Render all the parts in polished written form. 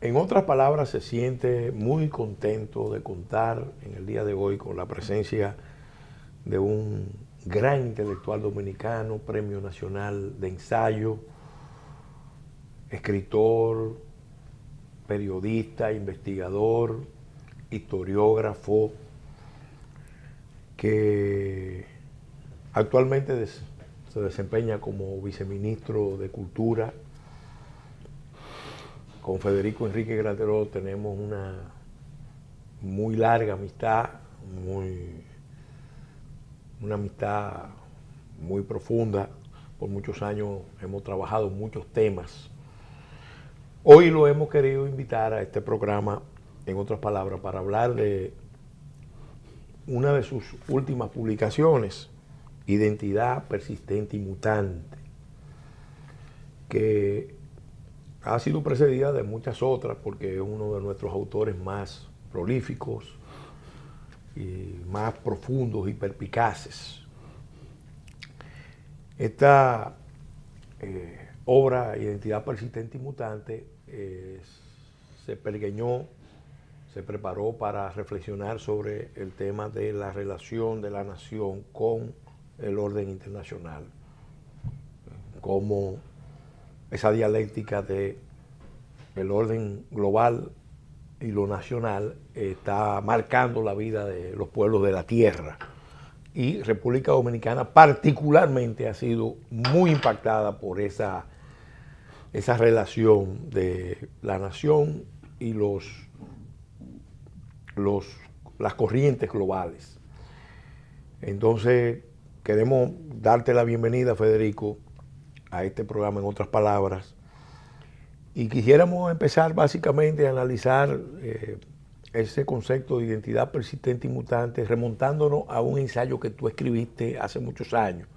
En otras palabras, se siente muy contento de contar en el día de hoy con la presencia de un gran intelectual dominicano, Premio Nacional de Ensayo, escritor, periodista, investigador, historiógrafo, que actualmente se desempeña como viceministro de Cultura. Con Federico Enrique Graterol tenemos una muy larga amistad, una amistad muy profunda. Por muchos años hemos trabajado en muchos temas. Hoy lo hemos querido invitar a este programa, en otras palabras, para hablar de una de sus últimas publicaciones, Identidad Persistente y Mutante, que ha sido precedida de muchas otras porque es uno de nuestros autores más prolíficos y más profundos y perspicaces. Esta obra, Identidad Persistente y Mutante, se pergeñó, se preparó para reflexionar sobre el tema de la relación de la nación con el orden internacional, como esa dialéctica de el orden global y lo nacional está marcando la vida de los pueblos de la tierra. Y República Dominicana particularmente ha sido muy impactada por esa relación de la nación y las corrientes globales. Entonces, queremos darte la bienvenida, Federico, a este programa, en otras palabras. Y quisiéramos empezar básicamente a analizar ese concepto de identidad persistente y mutante, remontándonos a un ensayo que tú escribiste hace muchos años,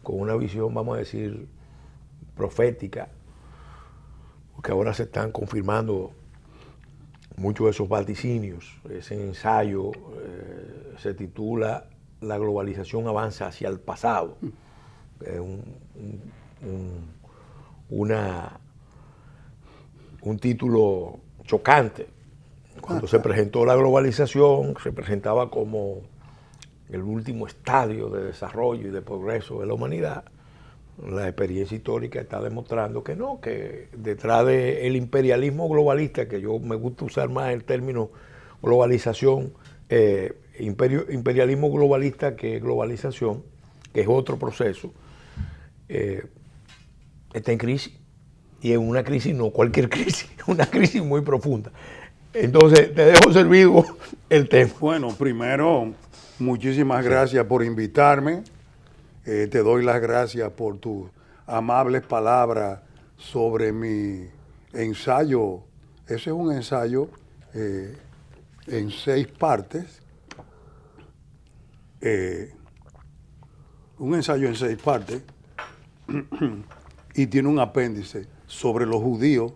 con una visión, vamos a decir, profética, porque ahora se están confirmando muchos de esos vaticinios. Ese ensayo se titula La globalización avanza hacia el pasado. Es un título chocante. Cuando se presentó la globalización, se presentaba como el último estadio de desarrollo y de progreso de la humanidad. La experiencia histórica está demostrando que no, que detrás del imperialismo globalista, que yo me gusta usar más el término globalización, imperialismo globalista que globalización, que es otro proceso, está en crisis. Y en una crisis, no cualquier crisis, una crisis muy profunda. Entonces, te dejo servido el tema. Bueno, primero, muchísimas gracias por invitarme. Te doy las gracias por tus amables palabras sobre mi ensayo. Ese es un ensayo en 6 partes. Un ensayo en 6 partes y tiene un apéndice sobre los judíos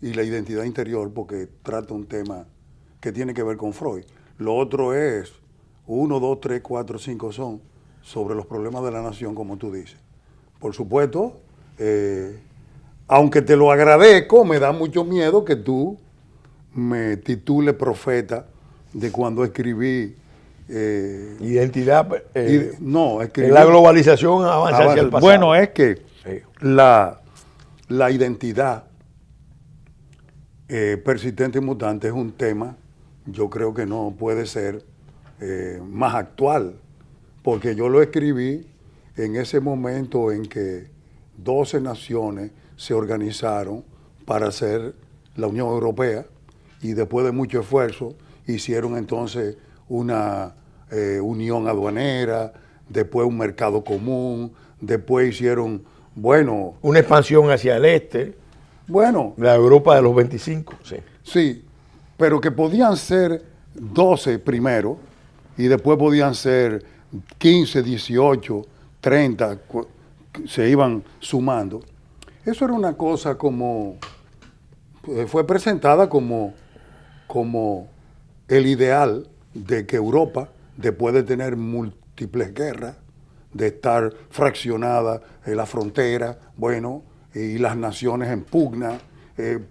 y la identidad interior, porque trata un tema que tiene que ver con Freud. Lo otro es 1, 2, 3, 4, 5 son sobre los problemas de la nación, como tú dices. Por supuesto, aunque te lo agradezco, me da mucho miedo que tú me titules profeta de cuando escribí identidad. No, escribí, la globalización avanza hacia el pasado. Bueno, es que la identidad persistente y mutante es un tema, yo creo que no puede ser más actual, porque yo lo escribí en ese momento en que 12 naciones se organizaron para hacer la Unión Europea y después de mucho esfuerzo hicieron entonces una unión aduanera, después un mercado común, después hicieron, bueno... una expansión hacia el este. Bueno. La Europa de los 25, sí. Sí, pero que podían ser 12 primero y después podían ser 15, 18, 30, se iban sumando. Eso era una cosa como, fue presentada como el ideal de que Europa, después de tener múltiples guerras, de estar fraccionada en la frontera, bueno, y las naciones en pugna,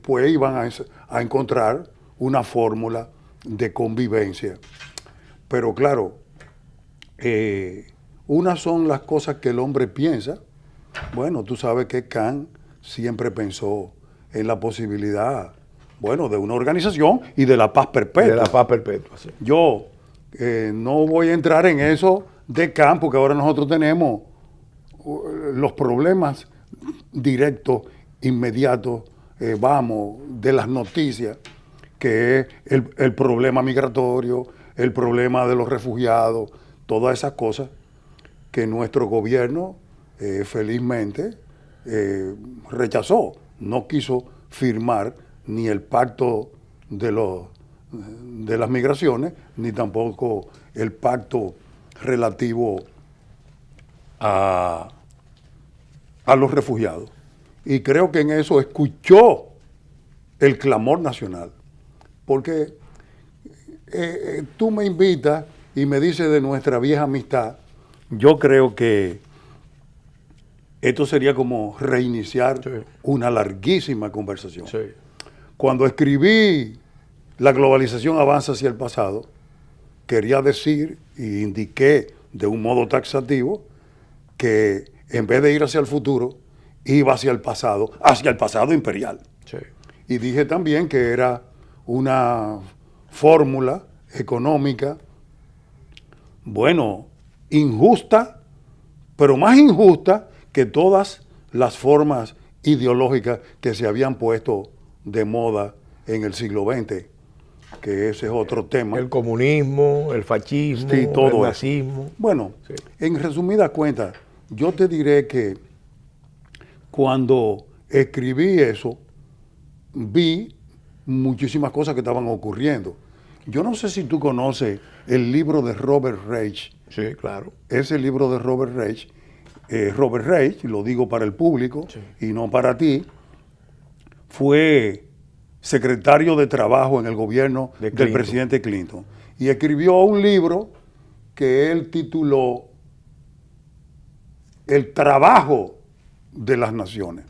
pues iban a encontrar una fórmula de convivencia. Pero claro, unas son las cosas que el hombre piensa. Bueno, tú sabes que Kant siempre pensó en la posibilidad, bueno, de una organización y de la paz perpetua. De la paz perpetua, sí. Yo no voy a entrar en eso de Kant, porque ahora nosotros tenemos los problemas directos, inmediatos, de las noticias, que es el problema migratorio, el problema de los refugiados, todas esas cosas que nuestro gobierno felizmente rechazó. No quiso firmar ni el pacto de las migraciones, ni tampoco el pacto relativo a los refugiados. Y creo que en eso escuchó el clamor nacional. Porque tú me invitas y me dices de nuestra vieja amistad. Yo creo que esto sería como reiniciar una larguísima conversación. Sí. Cuando escribí La globalización avanza hacia el pasado, quería decir y indiqué de un modo taxativo que en vez de ir hacia el futuro, iba hacia el pasado imperial. Sí. Y dije también que era una fórmula económica, bueno, injusta, pero más injusta que todas las formas ideológicas que se habían puesto de moda en el siglo XX, que ese es otro tema. El comunismo, el fascismo, Sí, todo el eso. nazismo. Bueno, Sí. en resumidas cuentas, yo te diré que cuando escribí eso, vi muchísimas cosas que estaban ocurriendo. Yo no sé si tú conoces el libro de Robert Reich. Sí, claro. Ese libro de Robert Reich, lo digo para el público y no para ti, fue secretario de Trabajo en el gobierno del presidente Clinton. Y escribió un libro que él tituló El trabajo de las naciones.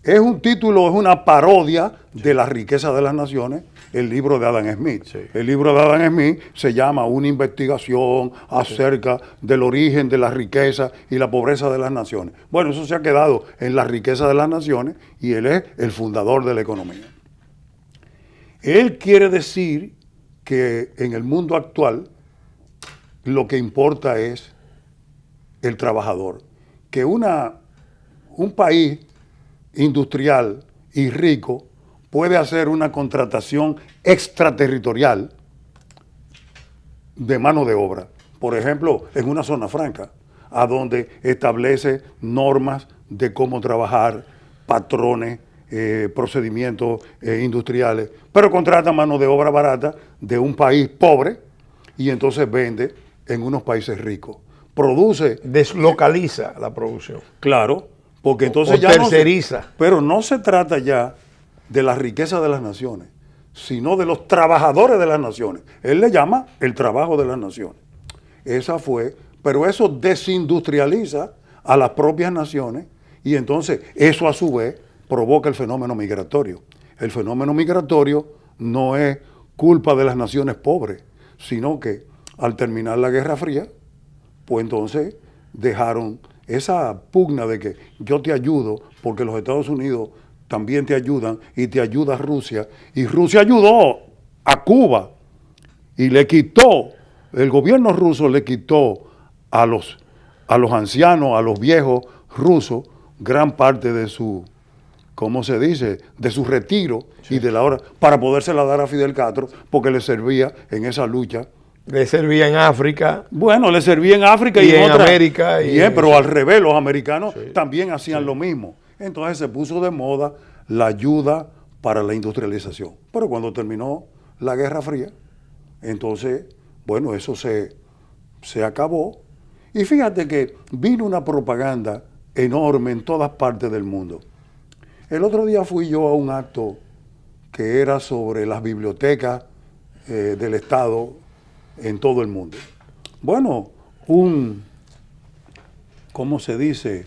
Es un título, es una parodia de La riqueza de las naciones, el libro de Adam Smith. Sí. El libro de Adam Smith se llama Una investigación acerca del origen de la riqueza y la pobreza de las naciones. Bueno, eso se ha quedado en La riqueza de las naciones y él es el fundador de la economía. Él quiere decir que en el mundo actual lo que importa es el trabajador. Que un país industrial y rico puede hacer una contratación extraterritorial de mano de obra. Por ejemplo, en una zona franca, a donde establece normas de cómo trabajar, patrones, procedimientos industriales, pero contrata mano de obra barata de un país pobre y entonces vende en unos países ricos. Produce... Deslocaliza la producción. Claro, porque entonces o ya terceriza. pero no se trata ya de la riqueza de las naciones, sino de los trabajadores de las naciones. Él le llama el trabajo de las naciones. Esa fue, pero eso desindustrializa a las propias naciones y entonces eso a su vez provoca el fenómeno migratorio. El fenómeno migratorio no es culpa de las naciones pobres, sino que al terminar la Guerra Fría, pues entonces dejaron esa pugna de que yo te ayudo porque los Estados Unidos también te ayudan y te ayuda Rusia. Y Rusia ayudó a Cuba y le quitó, el gobierno ruso le quitó a los ancianos, a los viejos rusos, gran parte de su, ¿cómo se dice?, de su retiro y de la hora, para podérsela dar a Fidel Castro, porque le servía en esa lucha. Le servía en África. Bueno, le servía en África y en otra, América. pero al revés, los americanos también hacían lo mismo. Entonces se puso de moda la ayuda para la industrialización. Pero cuando terminó la Guerra Fría, entonces, bueno, eso se acabó. Y fíjate que vino una propaganda enorme en todas partes del mundo. El otro día fui yo a un acto que era sobre las bibliotecas del Estado en todo el mundo. Bueno, ¿cómo se dice?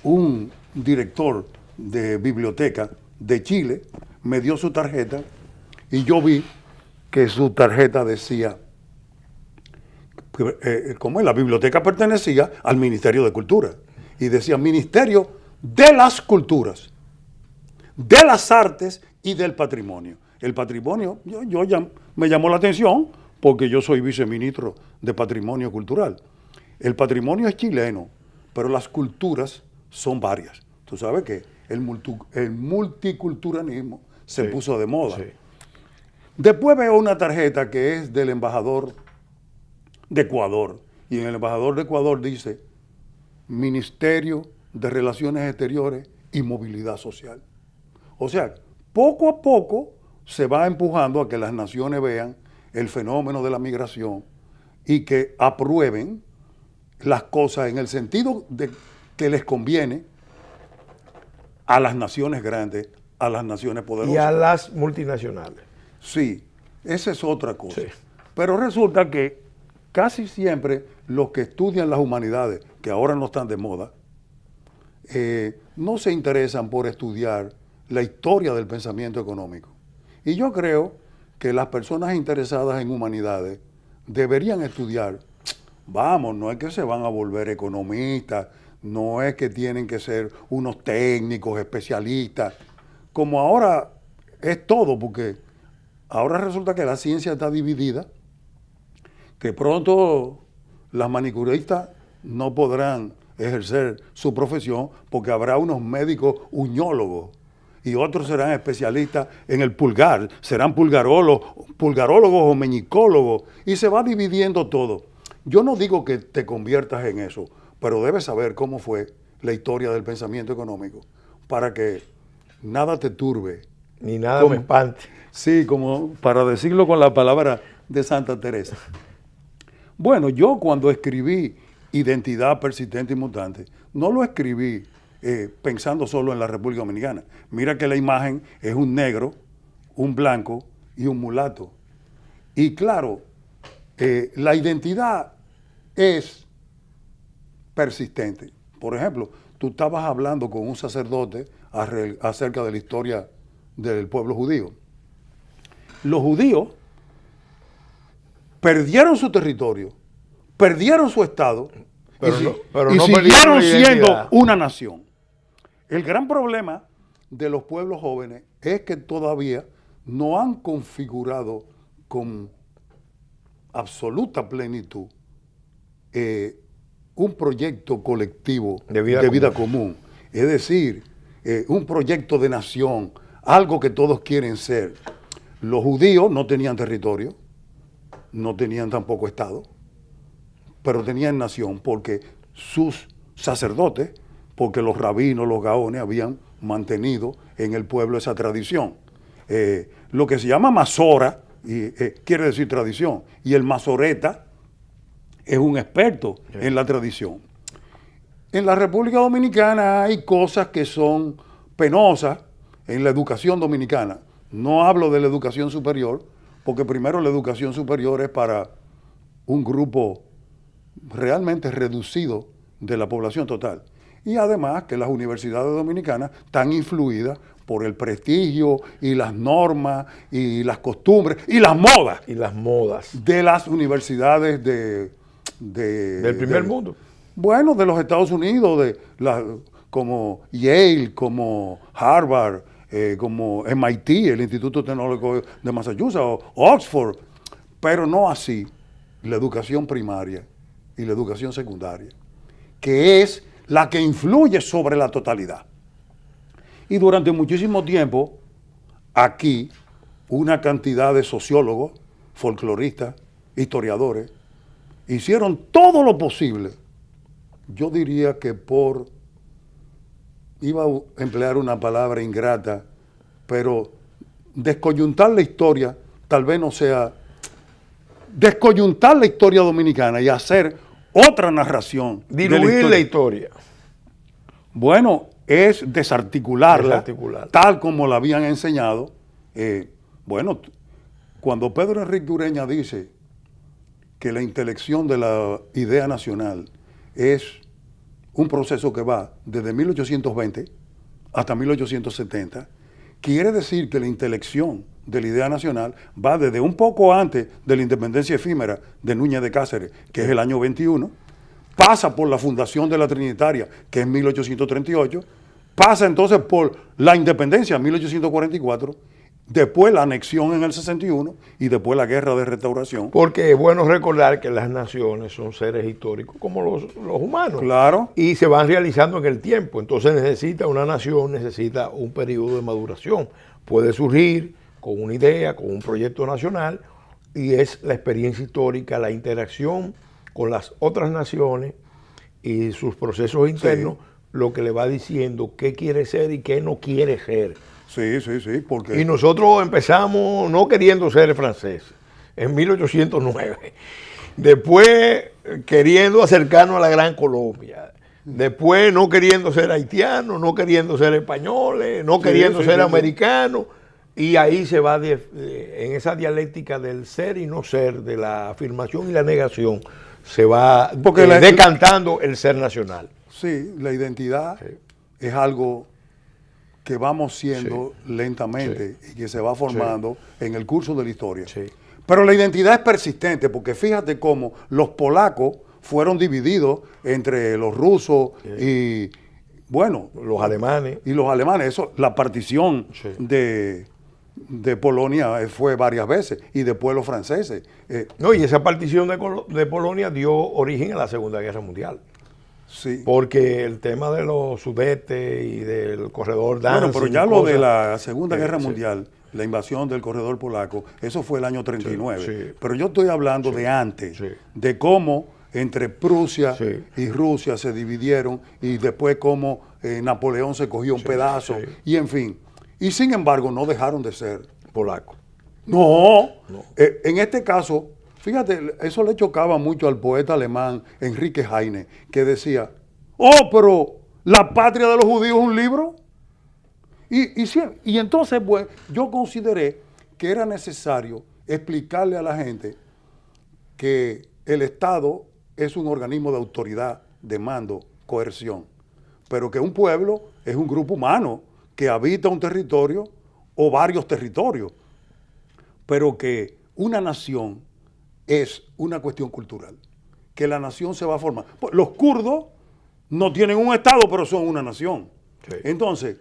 Un director de biblioteca de Chile, me dio su tarjeta y yo vi que su tarjeta decía, como la biblioteca pertenecía al Ministerio de Cultura, y decía Ministerio de las Culturas, de las Artes y del Patrimonio. El patrimonio, me llamó la atención porque yo soy viceministro de Patrimonio Cultural. El patrimonio es chileno, pero las culturas son varias. Tú sabes que el multiculturalismo se puso de moda. Sí. Después veo una tarjeta que es del embajador de Ecuador, y en el embajador de Ecuador dice Ministerio de Relaciones Exteriores y Movilidad Social. O sea, poco a poco se va empujando a que las naciones vean el fenómeno de la migración y que aprueben las cosas en el sentido de que les conviene a las naciones grandes, a las naciones poderosas. Y a las multinacionales. Sí, esa es otra cosa. Sí. Pero resulta que casi siempre los que estudian las humanidades, que ahora no están de moda, no se interesan por estudiar la historia del pensamiento económico. Y yo creo que las personas interesadas en humanidades deberían estudiar. Vamos, no es que se van a volver economistas, no es que tienen que ser unos técnicos, especialistas, como ahora es todo, porque ahora resulta que la ciencia está dividida, que pronto las manicuristas no podrán ejercer su profesión porque habrá unos médicos uñólogos y otros serán especialistas en el pulgar, serán pulgarólogos o meñicólogos, y se va dividiendo todo. Yo no digo que te conviertas en eso, pero debes saber cómo fue la historia del pensamiento económico para que nada te turbe. Ni nada me espante. Sí, como para decirlo con la palabra de Santa Teresa. Bueno, yo cuando escribí Identidad Persistente y Mutante, no lo escribí pensando solo en la República Dominicana. Mira que la imagen es un negro, un blanco y un mulato. Y claro, la identidad es persistente. Por ejemplo, tú estabas hablando con un sacerdote acerca de la historia del pueblo judío. Los judíos perdieron su territorio, perdieron su estado y siguieron siendo una nación. El gran problema de los pueblos jóvenes es que todavía no han configurado con absoluta plenitud un proyecto colectivo de vida común. Es decir, un proyecto de nación, algo que todos quieren ser. Los judíos no tenían territorio, no tenían tampoco Estado, pero tenían nación porque sus sacerdotes, porque los rabinos, los gaones habían mantenido en el pueblo esa tradición. Lo que se llama masora quiere decir tradición, y el masoreta es un experto en la tradición. En la República Dominicana hay cosas que son penosas en la educación dominicana. No hablo de la educación superior, porque primero la educación superior es para un grupo realmente reducido de la población total. Y además que las universidades dominicanas están influidas por el prestigio y las normas y las costumbres y las modas. Y las modas. De las universidades del primer mundo. Bueno, de los Estados Unidos, como Yale, como Harvard, como MIT, el Instituto Tecnológico de Massachusetts, o Oxford, pero no así la educación primaria y la educación secundaria, que es la que influye sobre la totalidad. Y durante muchísimo tiempo, aquí, una cantidad de sociólogos, folcloristas, historiadores, hicieron todo lo posible. Yo diría que iba a emplear una palabra ingrata, pero descoyuntar la historia tal vez no sea, descoyuntar la historia dominicana y hacer otra narración. Diluir la historia. Bueno, es desarticularla, tal como la habían enseñado. Bueno, cuando Pedro Enrique Ureña dice que la intelección de la idea nacional es un proceso que va desde 1820 hasta 1870, quiere decir que la intelección de la idea nacional va desde un poco antes de la independencia efímera de Núñez de Cáceres, que es el año 21, pasa por la fundación de la Trinitaria, que es 1838, pasa entonces por la independencia en 1844, después la anexión en el 61 y después la guerra de restauración. Porque es bueno recordar que las naciones son seres históricos como los humanos. Claro. Y se van realizando en el tiempo. Entonces una nación necesita un periodo de maduración. Puede surgir con una idea, con un proyecto nacional, y es la experiencia histórica, la interacción con las otras naciones y sus procesos internos, lo que le va diciendo qué quiere ser y qué no quiere ser. Sí, porque... Y nosotros empezamos no queriendo ser franceses, en 1809. Después queriendo acercarnos a la Gran Colombia. Después no queriendo ser haitianos, no queriendo ser españoles, no queriendo ser americanos. Y ahí se va en esa dialéctica del ser y no ser, de la afirmación y la negación, se va decantando el ser nacional. Sí, la identidad es algo que vamos siendo lentamente y que se va formando en el curso de la historia. Pero la identidad es persistente, porque fíjate cómo los polacos fueron divididos entre los rusos y, bueno, los alemanes. Y los alemanes. Eso, la partición de Polonia fue varias veces, y después los franceses. No, y esa partición de Polonia dio origen a la Segunda Guerra Mundial. Sí. Porque el tema de los Sudetes y del corredor Danzig... Bueno, pero ya lo de la Segunda Guerra Mundial, la invasión del corredor polaco, eso fue el año 39. Pero yo estoy hablando de antes, de cómo entre Prusia y Rusia se dividieron, y después cómo Napoleón se cogió un pedazo, y en fin. Y sin embargo no dejaron de ser polacos. No. En este caso... Fíjate, eso le chocaba mucho al poeta alemán Enrique Heine, que decía, pero la patria de los judíos es un libro. Y entonces, pues, yo consideré que era necesario explicarle a la gente que el Estado es un organismo de autoridad, de mando, coerción, pero que un pueblo es un grupo humano que habita un territorio o varios territorios, pero que una nación es una cuestión cultural, que la nación se va a formar. Los kurdos no tienen un Estado, pero son una nación. Entonces,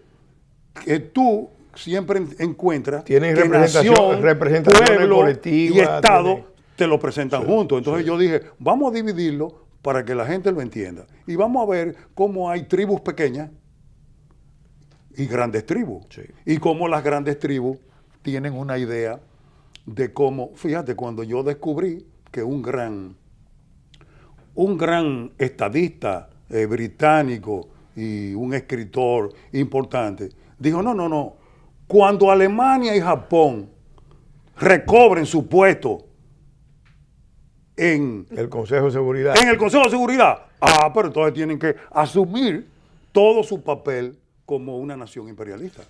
que tú siempre encuentras que nación, pueblo y Estado te lo presentan juntos. Entonces yo dije, vamos a dividirlo para que la gente lo entienda. Y vamos a ver cómo hay tribus pequeñas y grandes tribus. Y cómo las grandes tribus tienen una idea de cómo, fíjate, cuando yo descubrí que un gran estadista británico y un escritor importante dijo, no, cuando Alemania y Japón recobren su puesto en el Consejo de Seguridad. En el Consejo de Seguridad. Pero entonces tienen que asumir todo su papel como una nación imperialista.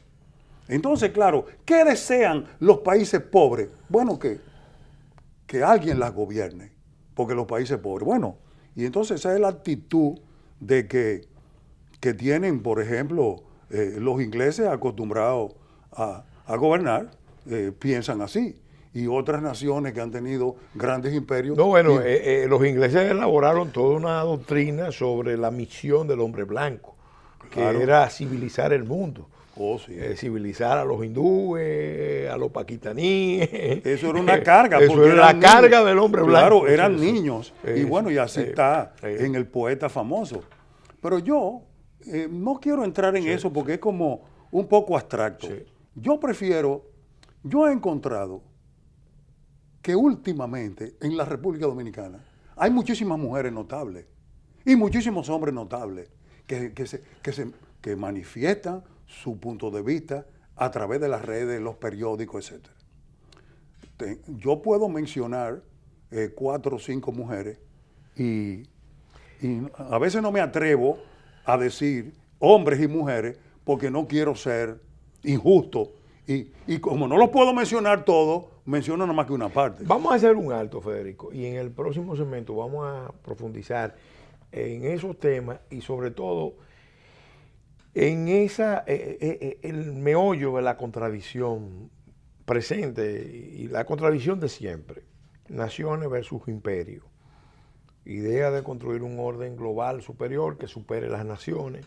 Entonces, claro, ¿qué desean los países pobres? Bueno, que alguien las gobierne, porque los países pobres, bueno, y entonces esa es la actitud de que tienen, por ejemplo, los ingleses acostumbrados a gobernar, piensan así, y otras naciones que han tenido grandes imperios. No, bueno, los ingleses elaboraron toda una doctrina sobre la misión del hombre blanco, que era civilizar el mundo. Civilizar a los hindúes, a los paquistaníes. Eso era una carga. Eso era la carga del hombre blanco. Claro, eran niños. Y bueno, y así está en el poeta famoso. Pero yo no quiero entrar en eso porque es como un poco abstracto. Yo he encontrado que últimamente en la República Dominicana hay muchísimas mujeres notables y muchísimos hombres notables que manifiestan su punto de vista a través de las redes, los periódicos, etc. Yo puedo mencionar 4 o 5 mujeres y a veces no me atrevo a decir hombres y mujeres porque no quiero ser injusto y como no los puedo mencionar todos, menciono nada más que una parte. Vamos a hacer un alto, Federico, y en el próximo segmento vamos a profundizar en esos temas y sobre todo En el meollo de la contradicción presente y la contradicción de siempre, naciones versus imperio, idea de construir un orden global superior que supere las naciones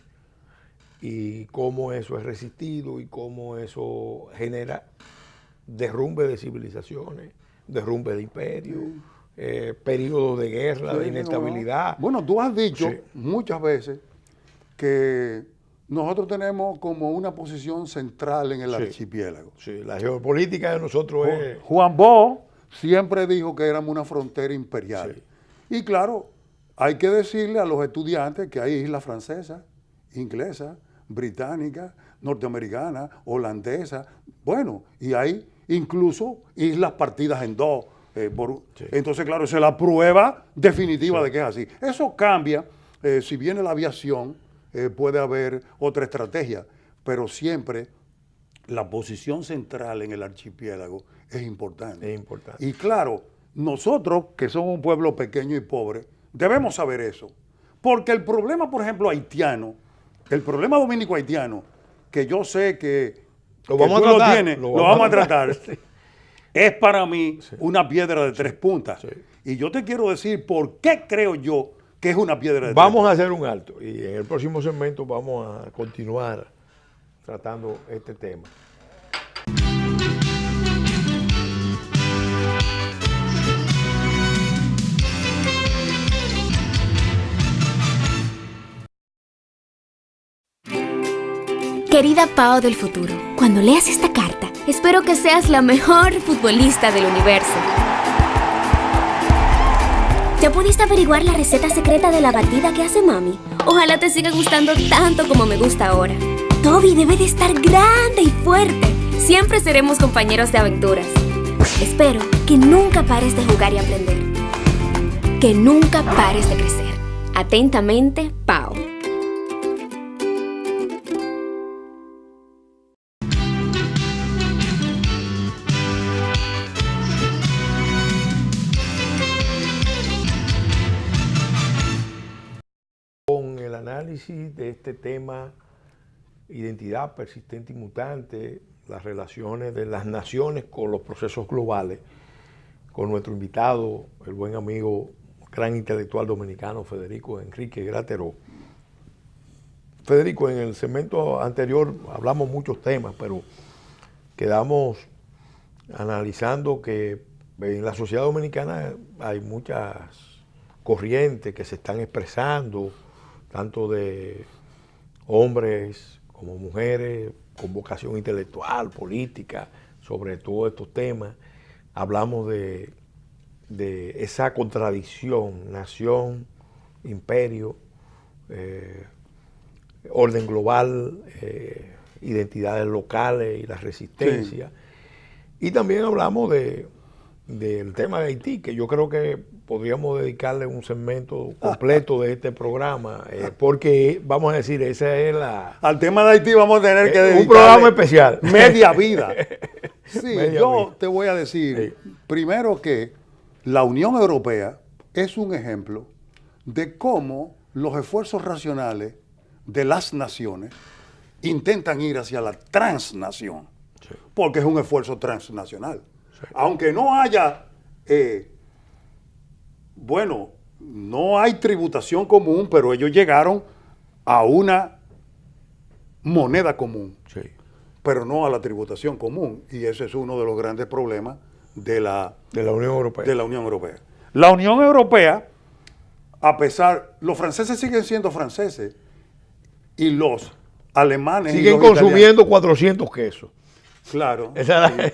y cómo eso es resistido y cómo eso genera derrumbe de civilizaciones, derrumbe de imperios, periodos de guerra, Sí, de inestabilidad. Bueno, tú has dicho Sí. muchas veces que nosotros tenemos como una posición central en el Sí. archipiélago. Sí, la geopolítica de nosotros es... Juan Bo siempre dijo que éramos una frontera imperial. Sí. Y claro, hay que decirle a los estudiantes que hay islas francesas, inglesas, británicas, norteamericanas, holandesas, bueno, y hay incluso islas partidas en dos. Sí. Entonces, claro, esa es la prueba definitiva Sí. de que es así. Eso cambia, si viene la aviación, puede haber otra estrategia, pero siempre la posición central en el archipiélago es importante. Es importante. Y claro, nosotros, que somos un pueblo pequeño y pobre, debemos saber eso. Porque el problema, por ejemplo, haitiano, el problema dominico-haitiano, que yo sé que Lo que vamos tú a tratar. lo tienes, lo vamos a tratar, Sí. es para mí una piedra de tres puntas. Sí. Y yo te quiero decir por qué creo yo que es una piedra de tres Vamos a puntas. hacer un alto y en el próximo segmento vamos a continuar tratando este tema. Querida Pao del futuro, cuando leas esta carta, espero que seas la mejor futbolista del universo. ¿Ya pudiste averiguar la receta secreta de la batida que hace mami? Ojalá te siga gustando tanto como me gusta ahora. Toby debe de estar grande y fuerte. Siempre seremos compañeros de aventuras. Espero que nunca pares de jugar y aprender. Que nunca pares de crecer. Atentamente, Pao. Con el análisis de este tema, identidad persistente y mutante, las relaciones de las naciones con los procesos globales, con nuestro invitado, el buen amigo, gran intelectual dominicano, Federico Enrique Grateró. Federico, en el segmento anterior hablamos muchos temas, pero quedamos analizando que en la sociedad dominicana hay muchas corrientes que se están expresando, tanto de hombres como mujeres, con vocación intelectual, política, sobre todos estos temas. Hablamos de esa contradicción, nación, imperio, orden global, identidades locales y la resistencia. Sí. Y también hablamos del tema de Haití, que yo creo que podríamos dedicarle un segmento completo de este programa, porque vamos a decir, esa es la... Al tema de Haití vamos a tener que dedicarle un programa especial. Media vida. Sí, Media yo vida. te voy a decir, Sí. primero que la Unión Europea es un ejemplo de cómo los esfuerzos racionales de las naciones intentan ir hacia la transnación, Sí. porque es un esfuerzo transnacional. Sí. Aunque no haya, bueno, no hay tributación común, pero ellos llegaron a una moneda común, Sí. pero no a la tributación común. Y ese es uno de los grandes problemas de la Unión Europea. Unión Europea. La Unión Europea, a pesar, los franceses siguen siendo franceses y los alemanes siguen y los consumiendo 400 quesos. Claro. Esa es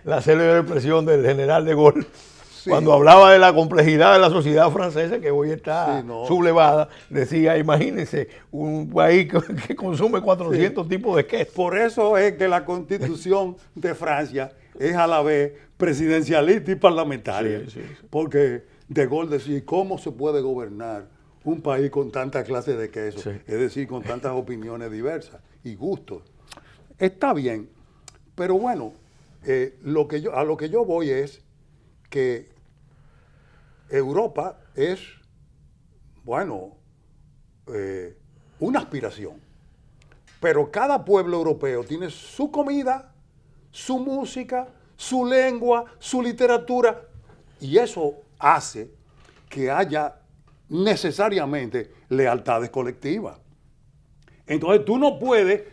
la célebre expresión del general de Gaulle, Sí. cuando hablaba de la complejidad de la sociedad francesa, que hoy está Sí, no. sublevada. Decía, imagínense, un país que consume 400 tipos de queso. Por eso es que la Constitución de Francia es a la vez presidencialista y parlamentaria. Sí, sí, sí. Porque de Gaulle decía, ¿cómo se puede gobernar un país con tantas clases de queso? Sí. Es decir, con tantas opiniones diversas y gustos. Está bien, pero bueno, a lo que yo voy es que Europa es, bueno, una aspiración. Pero cada pueblo europeo tiene su comida, su música, su lengua, su literatura, y eso hace que haya necesariamente lealtades colectivas. Entonces tú no puedes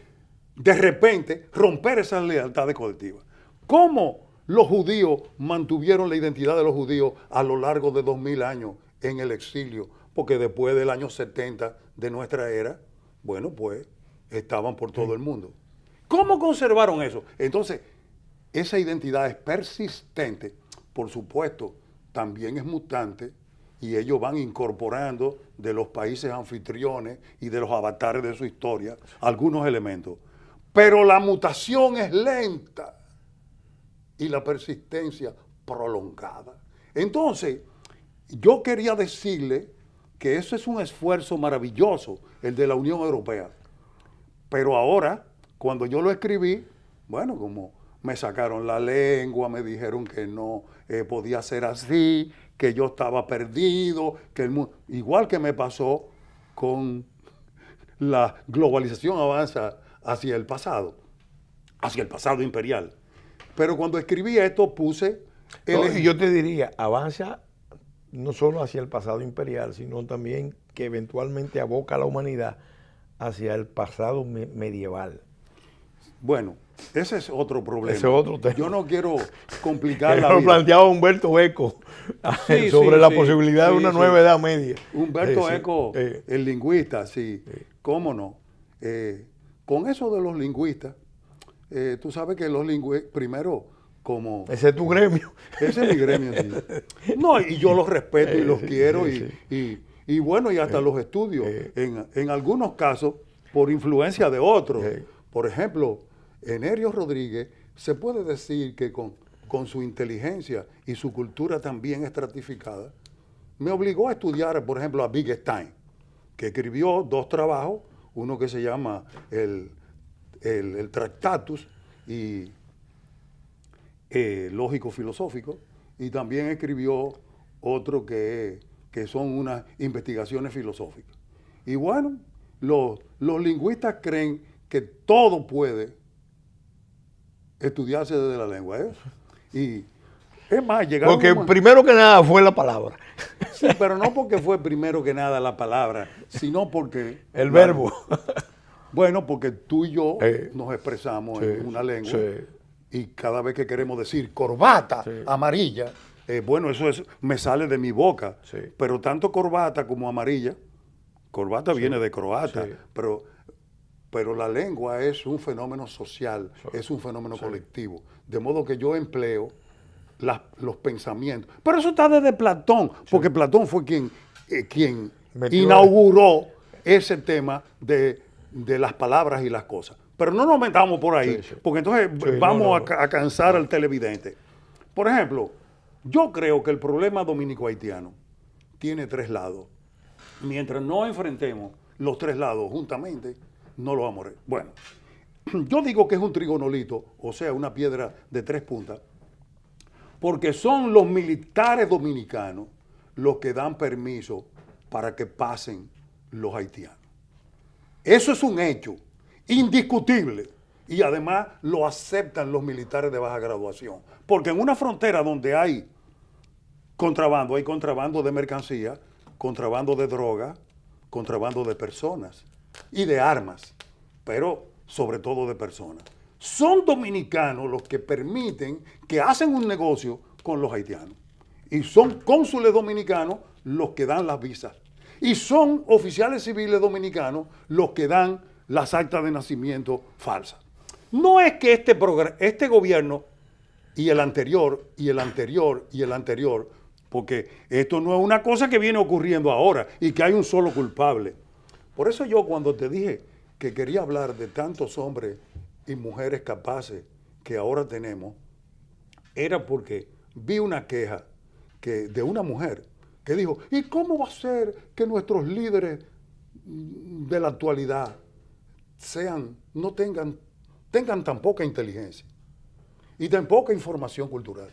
de repente romper esas lealtades colectivas. ¿Cómo los judíos mantuvieron la identidad de los judíos a lo largo de 2000 años en el exilio? Porque después del año 70 de nuestra era, bueno, pues estaban por todo el mundo. ¿Cómo conservaron eso? Entonces, esa identidad es persistente, por supuesto, también es mutante, y ellos van incorporando de los países anfitriones y de los avatares de su historia algunos elementos. Pero la mutación es lenta y la persistencia prolongada. Entonces, yo quería decirle que eso es un esfuerzo maravilloso, el de la Unión Europea. Pero ahora, cuando yo lo escribí, bueno, como me sacaron la lengua, me dijeron que no podía ser así, que yo estaba perdido, que el mundo, igual que me pasó con la globalización avanza hacia el pasado imperial. Pero cuando escribí esto puse... Y yo te diría, avanza no solo hacia el pasado imperial, sino también que eventualmente aboca a la humanidad hacia el pasado medieval. Bueno, ese es otro problema. Ese es otro tema. Yo no quiero complicar la Lo vida. planteaba Humberto Eco sobre la posibilidad de una nueva Edad Media. Humberto Eco, el lingüista, sí. ¿Cómo no? Con eso de los lingüistas, tú sabes que los lingüistas, primero, como... Ese es tu gremio. Ese es mi gremio, sí. No, y yo los respeto y los quiero y bueno, y hasta los estudio. En algunos casos, por influencia de otros. Por ejemplo, Enerio Rodríguez, se puede decir que con su inteligencia y su cultura también estratificada, me obligó a estudiar, por ejemplo, a Wittgenstein, que escribió 2 trabajos, uno que se llama el Tractatus y lógico-filosófico, y también escribió otro que son unas investigaciones filosóficas. Y bueno, los lingüistas creen que todo puede estudiarse desde la lengua. Y es más, llegaron... Porque primero que nada fue la palabra. Sí, pero no porque fue primero que nada la palabra, sino porque... El verbo. Bueno, porque tú y yo nos expresamos en una lengua. Sí. Y cada vez que queremos decir corbata amarilla, bueno, me sale de mi boca. Sí. Pero tanto corbata como amarilla, corbata viene de croata, pero la lengua es un fenómeno social, es un fenómeno colectivo. De modo que yo empleo los pensamientos. Pero eso está desde Platón, porque Platón fue quien inauguró ese tema de las palabras y las cosas. Pero no nos metamos por ahí, porque entonces vamos a cansar al televidente. Por ejemplo, yo creo que el problema dominico-haitiano tiene 3 lados. Mientras no enfrentemos los 3 lados juntamente, no lo vamos a ver. Bueno, yo digo que es un trigonolito, o sea, una piedra de 3 puntas, porque son los militares dominicanos los que dan permiso para que pasen los haitianos. Eso es un hecho indiscutible y además lo aceptan los militares de baja graduación, porque en una frontera donde hay contrabando de mercancía, contrabando de droga, contrabando de personas y de armas, pero sobre todo de personas. Son dominicanos los que permiten que hacen un negocio con los haitianos. Y son cónsules dominicanos los que dan las visas. Y son oficiales civiles dominicanos los que dan las actas de nacimiento falsas. No es que este gobierno y el anterior, y el anterior, y el anterior, porque esto no es una cosa que viene ocurriendo ahora y que hay un solo culpable. Por eso yo cuando te dije que quería hablar de tantos hombres y mujeres capaces que ahora tenemos, era porque vi una queja de una mujer que dijo, ¿y cómo va a ser que nuestros líderes de la actualidad tengan tan poca inteligencia y tan poca información cultural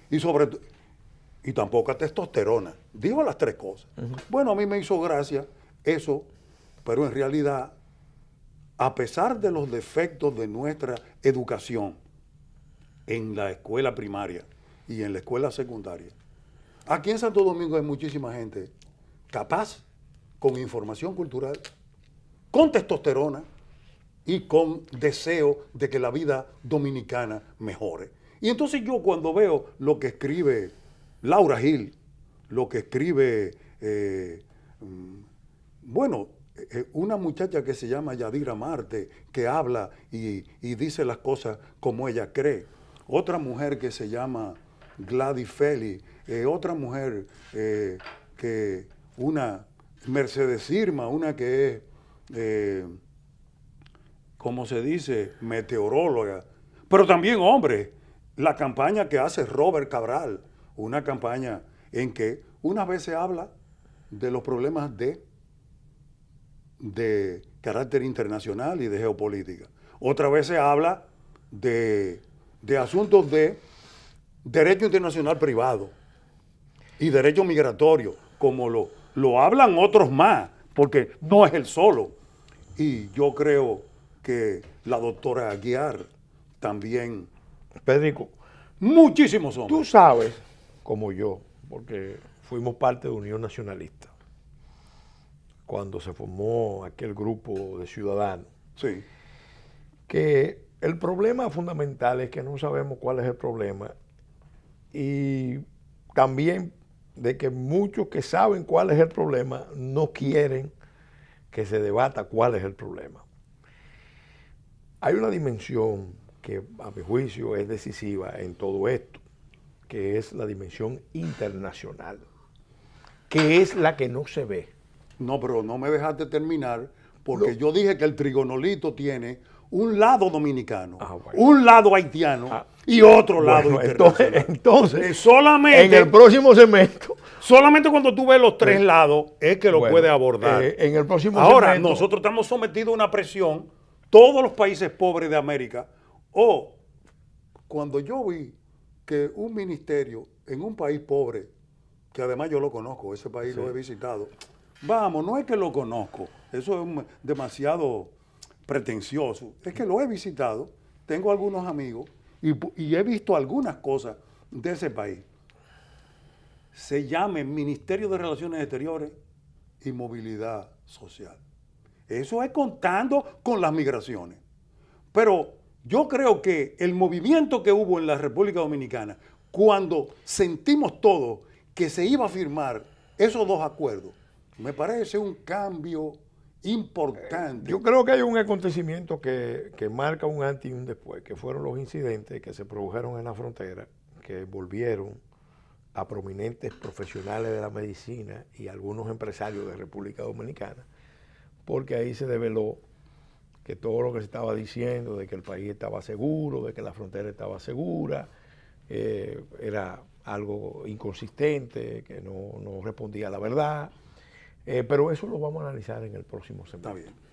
y tan poca testosterona? Dijo las 3 cosas. Bueno, a mí me hizo gracia eso, pero en realidad a pesar de los defectos de nuestra educación en la escuela primaria y en la escuela secundaria, aquí en Santo Domingo hay muchísima gente capaz, con información cultural, con testosterona y con deseo de que la vida dominicana mejore. Y entonces yo cuando veo lo que escribe Laura Gil, lo que escribe, una muchacha que se llama Yadira Marte, que habla y dice las cosas como ella cree. Otra mujer que se llama Gladys Feli, otra mujer una Mercedes Irma, una que es, ¿cómo se dice? Meteoróloga. Pero también hombres. La campaña que hace Robert Cabral, una campaña en que unas veces habla de los problemas de carácter internacional y de geopolítica. Otras veces habla de asuntos de derecho internacional privado y derecho migratorio, como lo hablan otros más, porque no es el solo. Y yo creo que la doctora Aguiar también. Federico, Muchísimos hombres. tú sabes, como yo, porque fuimos parte de Unión Nacionalista, cuando se formó aquel grupo de ciudadanos, Sí. que el problema fundamental es que no sabemos cuál es el problema y también de que muchos que saben cuál es el problema no quieren que se debata cuál es el problema. Hay una dimensión que a mi juicio es decisiva en todo esto, que es la dimensión internacional, que es la que no se ve. No, pero no me dejaste terminar, porque yo dije que el trigonolito tiene un lado dominicano, un lado haitiano y otro lado internacional. Entonces, solamente, en el próximo segmento, solamente cuando tú ves los tres lados es que lo puedes abordar. En el próximo Ahora, segmento, nosotros estamos sometidos a una presión, todos los países pobres de América, cuando yo vi que un ministerio en un país pobre, que además yo lo conozco, ese país lo he visitado, vamos, no es que lo conozco, eso es demasiado pretencioso, es que lo he visitado, tengo algunos amigos y he visto algunas cosas de ese país. Se llama Ministerio de Relaciones Exteriores y Movilidad Social. Eso es contando con las migraciones. Pero yo creo que el movimiento que hubo en la República Dominicana, cuando sentimos todos que se iba a firmar esos dos acuerdos, me parece un cambio importante. yo creo que hay un acontecimiento que marca un antes y un después, que fueron los incidentes que se produjeron en la frontera, que volvieron a prominentes profesionales de la medicina y algunos empresarios de República Dominicana, porque ahí se develó que todo lo que se estaba diciendo de que el país estaba seguro, de que la frontera estaba segura, era algo inconsistente, que no respondía a la verdad. Pero eso lo vamos a analizar en el próximo segmento. Está bien.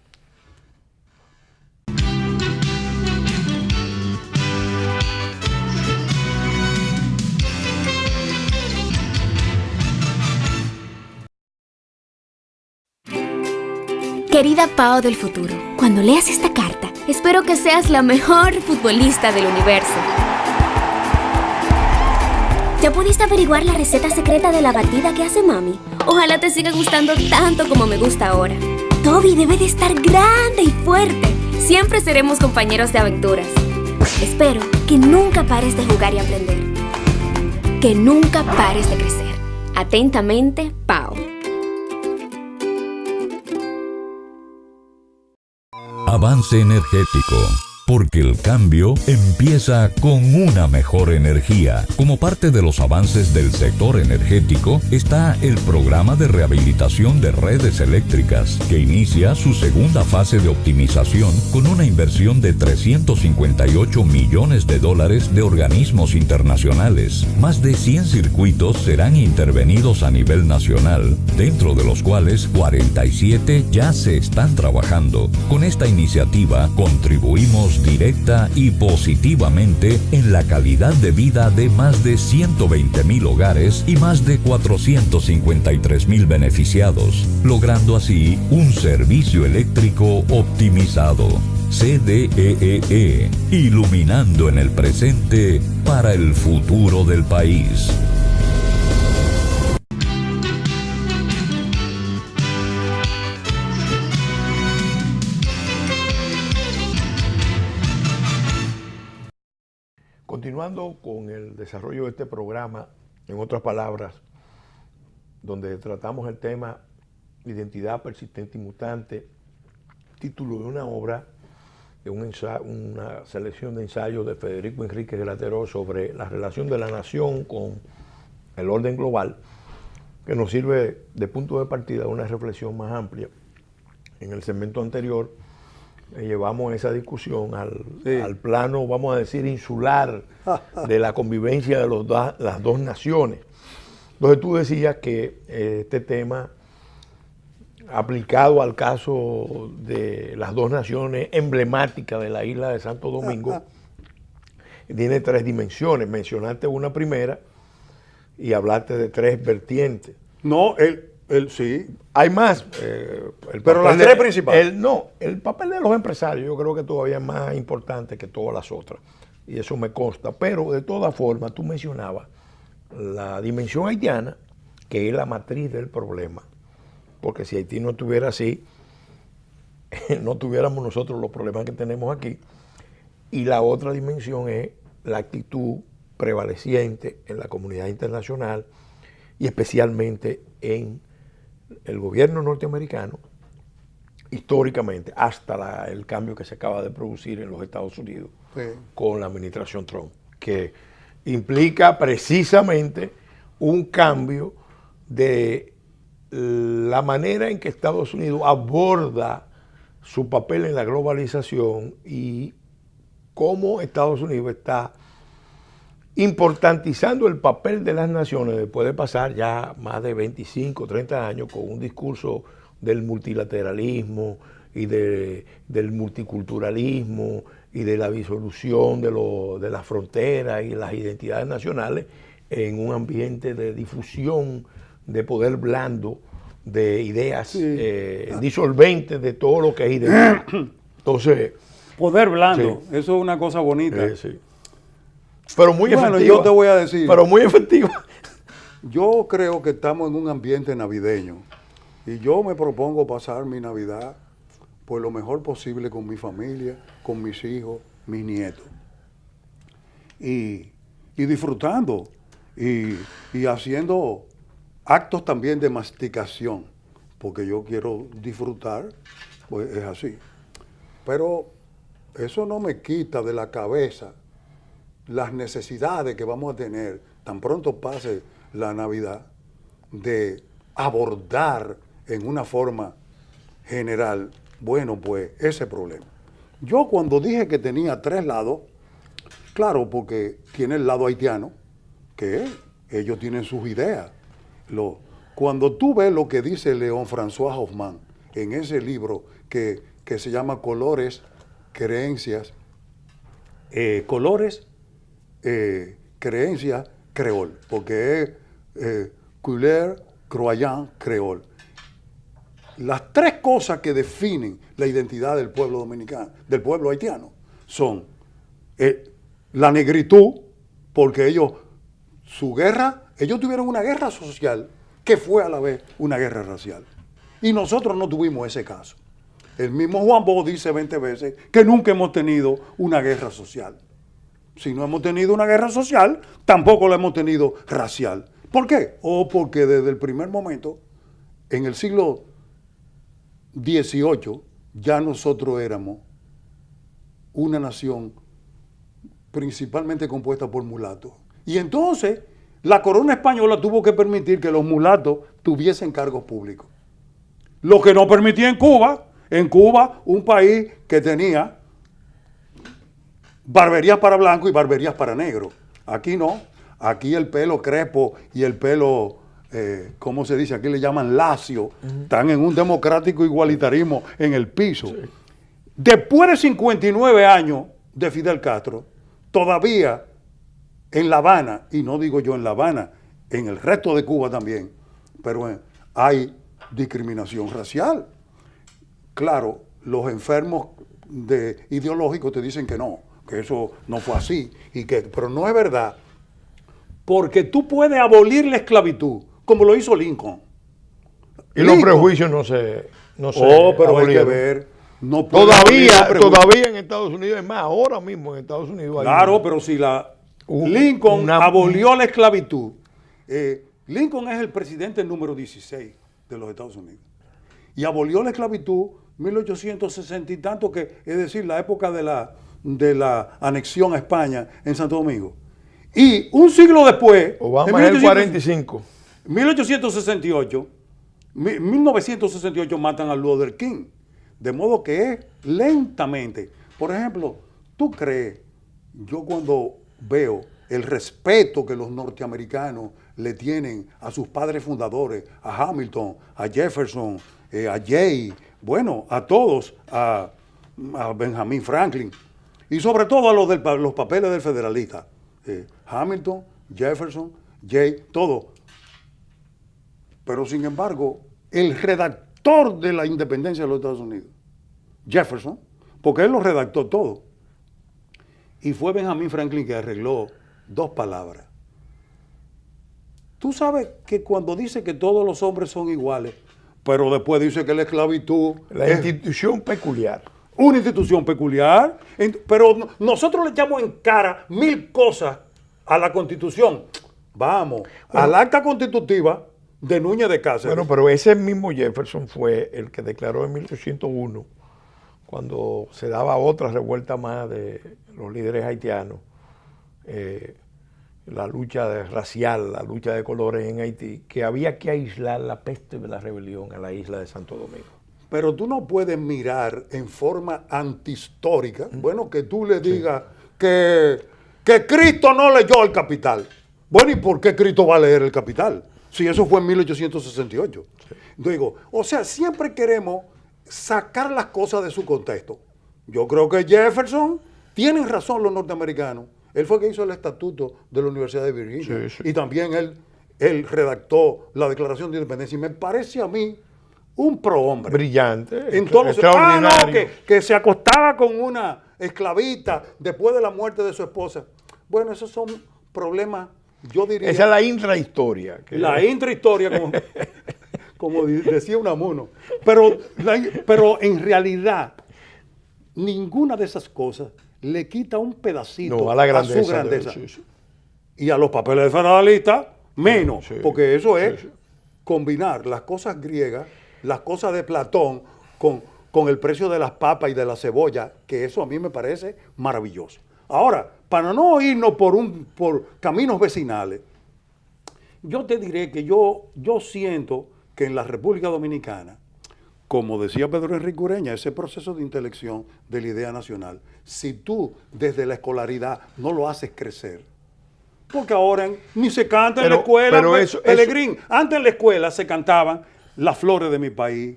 Querida Pao del futuro, cuando leas esta carta, espero que seas la mejor futbolista del universo. ¿Ya pudiste averiguar la receta secreta de la batida que hace mami? Ojalá te siga gustando tanto como me gusta ahora. Toby debe de estar grande y fuerte. Siempre seremos compañeros de aventuras. Espero que nunca pares de jugar y aprender. Que nunca pares de crecer. Atentamente, Pao. Avance energético. Porque el cambio empieza con una mejor energía. Como parte de los avances del sector energético está el programa de rehabilitación de redes eléctricas, que inicia su segunda fase de optimización con una inversión de $358 millones de organismos internacionales. Más de 100 circuitos serán intervenidos a nivel nacional, dentro de los cuales 47 ya se están trabajando. Con esta iniciativa contribuimos impactamos directa y positivamente en la calidad de vida de más de 120,000 hogares y más de 453,000 beneficiados, logrando así un servicio eléctrico optimizado. CDEE, iluminando en el presente para el futuro del país. Continuando con el desarrollo de este programa, en otras palabras, donde tratamos el tema Identidad persistente y mutante, título de una obra, de una selección de ensayos de Federico Enríquez Graterol sobre la relación de la nación con el orden global, que nos sirve de punto de partida a una reflexión más amplia. En el segmento anterior llevamos esa discusión al plano, vamos a decir, insular de la convivencia de las dos naciones. Entonces tú decías que este tema, aplicado al caso de las dos naciones emblemáticas de la isla de Santo Domingo, tiene tres dimensiones. Mencionaste una primera y hablaste de tres vertientes. No, él sí. Hay más. Pero las tres principales. El papel de los empresarios yo creo que todavía es más importante que todas las otras. Y eso me consta. Pero de todas formas, tú mencionabas la dimensión haitiana, que es la matriz del problema. Porque si Haití no estuviera así, no tuviéramos nosotros los problemas que tenemos aquí. Y la otra dimensión es la actitud prevaleciente en la comunidad internacional y especialmente en el gobierno norteamericano, históricamente, hasta el cambio que se acaba de producir en los Estados Unidos con la administración Trump, que implica precisamente un cambio de la manera en que Estados Unidos aborda su papel en la globalización y cómo Estados Unidos está importantizando el papel de las naciones después de pasar ya más de 25, 30 años con un discurso del multilateralismo y del multiculturalismo y de la disolución de las fronteras y las identidades nacionales en un ambiente de difusión de poder blando, de ideas disolventes de todo lo que es identidad. Entonces, poder blando, eso es una cosa bonita. Sí. Pero muy efectiva. Yo te voy a decir. Pero muy efectiva. Yo creo que estamos en un ambiente navideño y yo me propongo pasar mi Navidad pues lo mejor posible con mi familia, con mis hijos, mis nietos. Y disfrutando y haciendo actos también de masticación, porque yo quiero disfrutar, pues es así. Pero eso no me quita de la cabeza las necesidades que vamos a tener tan pronto pase la Navidad de abordar en una forma general, bueno, pues ese problema. Yo cuando dije que tenía tres lados, claro, porque tiene el lado haitiano, que ellos tienen sus ideas. Cuando tú ves lo que dice Léon François Hoffmann en ese libro que se llama Colores, Creencias, Creencias, Creol, porque es couleur, croyant, creol. Las tres cosas que definen la identidad del pueblo dominicano, del pueblo haitiano, son la negritud, porque ellos tuvieron una guerra social que fue a la vez una guerra racial. Y nosotros no tuvimos ese caso. El mismo Juan Bo dice 20 veces que nunca hemos tenido una guerra social. Si no hemos tenido una guerra social, tampoco la hemos tenido racial. ¿Por qué? Porque desde el primer momento, en el siglo XVIII, ya nosotros éramos una nación principalmente compuesta por mulatos. Y entonces, la corona española tuvo que permitir que los mulatos tuviesen cargos públicos. Lo que no permitía en Cuba, un país que tenía barberías para blanco y barberías para negro. Aquí no. Aquí el pelo crespo y el pelo, ¿cómo se dice? Aquí le llaman lacio. Están en un democrático igualitarismo en el piso. Sí. después de 59 años de Fidel Castro, todavía en La Habana, y no digo yo en La Habana, en el resto de Cuba también, pero hay discriminación racial. Claro, los enfermos ideológicos te dicen que eso no fue así, pero no es verdad, porque tú puedes abolir la esclavitud, como lo hizo Lincoln. Y los prejuicios no se pero hay que abolieron. ver. No Todavía en Estados Unidos, es más, ahora mismo en Estados Unidos hay claro, pero si Lincoln abolió la esclavitud. Lincoln es el presidente número 16 de los Estados Unidos. Y abolió la esclavitud 1860 y tanto, que es decir, la época de la anexión a España en Santo Domingo. Y un siglo después, Obama en el 45. 1968 matan a Luther King. De modo que es lentamente. Por ejemplo, ¿tú crees? Yo cuando veo el respeto que los norteamericanos le tienen a sus padres fundadores, a Hamilton, a Jefferson, a Jay, bueno, a todos, a Benjamin Franklin, y sobre todo a los papeles del federalista, Hamilton, Jefferson, Jay, todo. Pero sin embargo, el redactor de la independencia de los Estados Unidos, Jefferson, porque él lo redactó todo, y fue Benjamin Franklin que arregló 2 palabras. Tú sabes que cuando dice que todos los hombres son iguales, pero después dice que la esclavitud es institución peculiar. Una institución peculiar, pero nosotros le echamos en cara 1000 cosas a la Constitución. Vamos, al acta constitutiva de Núñez de Cáceres. Bueno, pero ese mismo Jefferson fue el que declaró en 1801, cuando se daba otra revuelta más de los líderes haitianos, la lucha racial, la lucha de colores en Haití, que había que aislar la peste de la rebelión a la isla de Santo Domingo. Pero tú no puedes mirar en forma antihistórica, bueno, que tú le digas que Cristo no leyó el Capital. Bueno, ¿y por qué Cristo va a leer el Capital? Si eso fue en 1868. Sí. Digo, o sea, siempre queremos sacar las cosas de su contexto. Yo creo que Jefferson, tienen razón los norteamericanos, él fue el que hizo el estatuto de la Universidad de Virginia. Sí, sí. Y también él redactó la Declaración de Independencia. Y me parece a mí un prohombre. Brillante. Entonces, que se acostaba con una esclavita después de la muerte de su esposa. Bueno, esos son problemas, yo diría. Esa es la intrahistoria. La intrahistoria, como decía Unamuno. Pero en realidad, ninguna de esas cosas le quita un pedacito a su grandeza. Sí. Y a los papeles de federalistas, menos. Sí, porque eso es combinar las cosas griegas, las cosas de Platón, con el precio de las papas y de la cebolla, que eso a mí me parece maravilloso. Ahora, para no irnos por caminos vecinales, yo te diré que yo siento que en la República Dominicana, como decía Pedro Enrique Ureña, ese proceso de intelección de la idea nacional, si tú desde la escolaridad no lo haces crecer, porque ahora ni se canta en la escuela, Pelegrín. Antes en la escuela se cantaban las flores de mi país,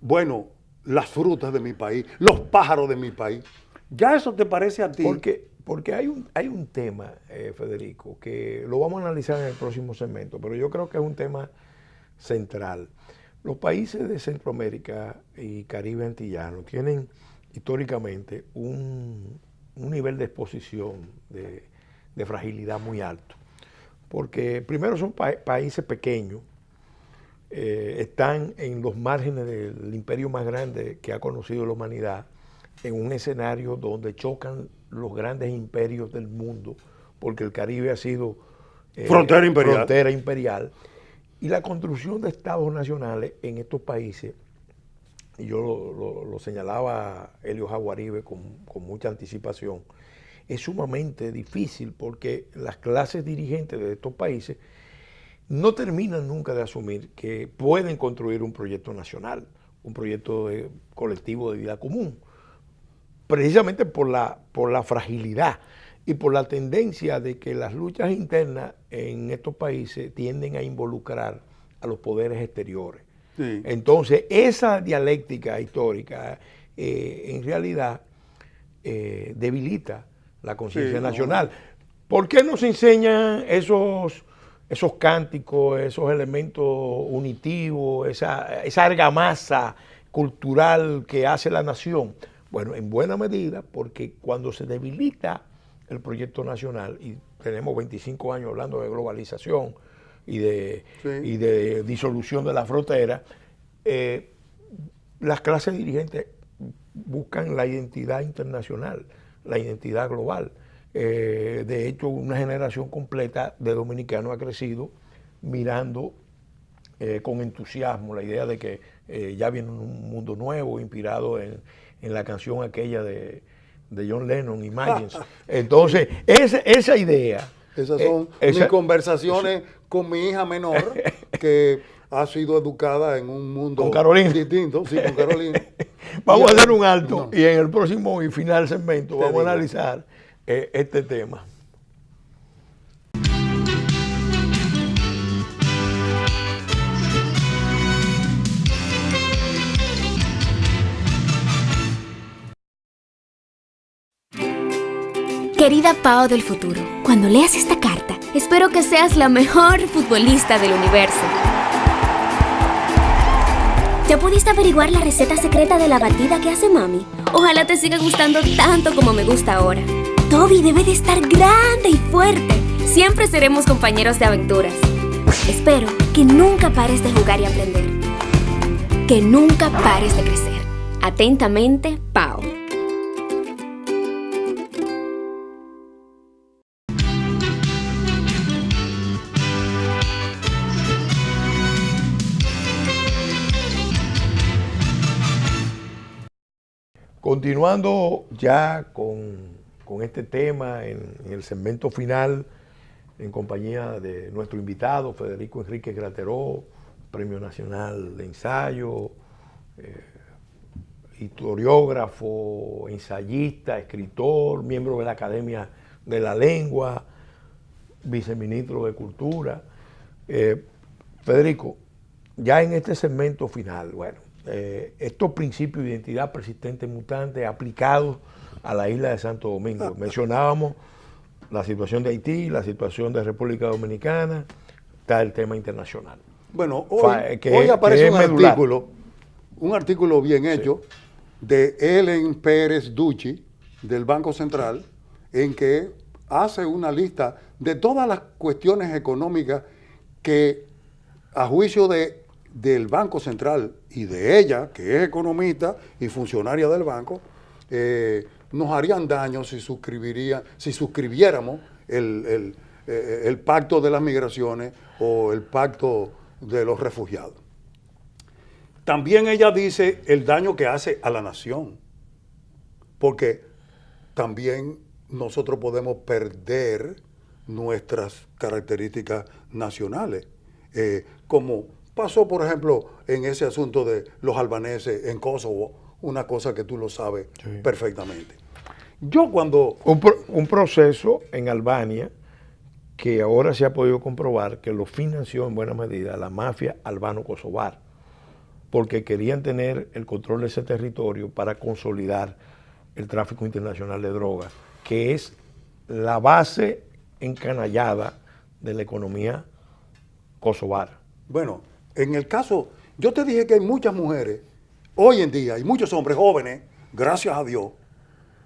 bueno, las frutas de mi país, los pájaros de mi país. ¿Ya eso te parece a ti? Porque hay un tema, Federico, que lo vamos a analizar en el próximo segmento, pero yo creo que es un tema central. Los países de Centroamérica y Caribe antillano tienen históricamente un nivel de exposición, de fragilidad muy alto. Porque primero son países pequeños, están en los márgenes del imperio más grande que ha conocido la humanidad, en un escenario donde chocan los grandes imperios del mundo, porque el Caribe ha sido frontera imperial. Y la construcción de estados nacionales en estos países, y yo lo señalaba Helio Jaguaribe con mucha anticipación, es sumamente difícil porque las clases dirigentes de estos países no terminan nunca de asumir que pueden construir un proyecto nacional, un proyecto colectivo de vida común, precisamente por la fragilidad y por la tendencia de que las luchas internas en estos países tienden a involucrar a los poderes exteriores. Sí. Entonces, esa dialéctica histórica en realidad debilita la conciencia Sí, nacional. ¿Por qué no se enseñan esos cánticos, esos elementos unitivos, esa argamasa cultural que hace la nación? Bueno, en buena medida, porque cuando se debilita el proyecto nacional, y tenemos 25 años hablando de globalización y de disolución de la frontera, las clases dirigentes buscan la identidad internacional, la identidad global. De hecho, una generación completa de dominicanos ha crecido mirando con entusiasmo la idea de que ya viene un mundo nuevo, inspirado en la canción aquella de John Lennon, Imagines. Entonces, esa idea... Esas son mis conversaciones con mi hija menor, que ha sido educada en un mundo ¿Con Carolina? distinto. Sí, con Carolina. Vamos a hacer un alto y en el próximo y final segmento Te vamos digo. a analizar este tema. Querida Pao del futuro, cuando leas esta carta, espero que seas la mejor futbolista del universo. ¿Ya pudiste averiguar la receta secreta de la batida que hace mami? Ojalá te siga gustando tanto como me gusta ahora. Toby debe de estar grande y fuerte. Siempre seremos compañeros de aventuras. Espero que nunca pares de jugar y aprender. Que nunca pares de crecer. Atentamente, Pao. Continuando ya con este tema en el segmento final, en compañía de nuestro invitado, Federico Enrique Grateró, Premio Nacional de Ensayo, historiógrafo, ensayista, escritor, miembro de la Academia de la Lengua, viceministro de Cultura. Federico, ya en este segmento final, bueno, estos principios de identidad persistente mutante aplicados a la isla de Santo Domingo. Mencionábamos la situación de Haití, la situación de República Dominicana, está el tema internacional. Bueno, hoy aparece un artículo bien hecho de Ellen Pérez Ducci, del Banco Central, en que hace una lista de todas las cuestiones económicas que, a juicio del Banco Central y de ella, que es economista y funcionaria del banco, nos harían daño si suscribiéramos el pacto de las migraciones o el pacto de los refugiados. También ella dice el daño que hace a la nación, porque también nosotros podemos perder nuestras características nacionales, como pasó, por ejemplo, en ese asunto de los albaneses en Kosovo, una cosa que tú lo sabes perfectamente. Yo cuando... Un proceso en Albania que ahora se ha podido comprobar que lo financió en buena medida la mafia albano-kosovar, porque querían tener el control de ese territorio para consolidar el tráfico internacional de drogas, que es la base encanallada de la economía kosovar. Bueno, en el caso, yo te dije que hay muchas mujeres hoy en día y muchos hombres jóvenes, gracias a Dios,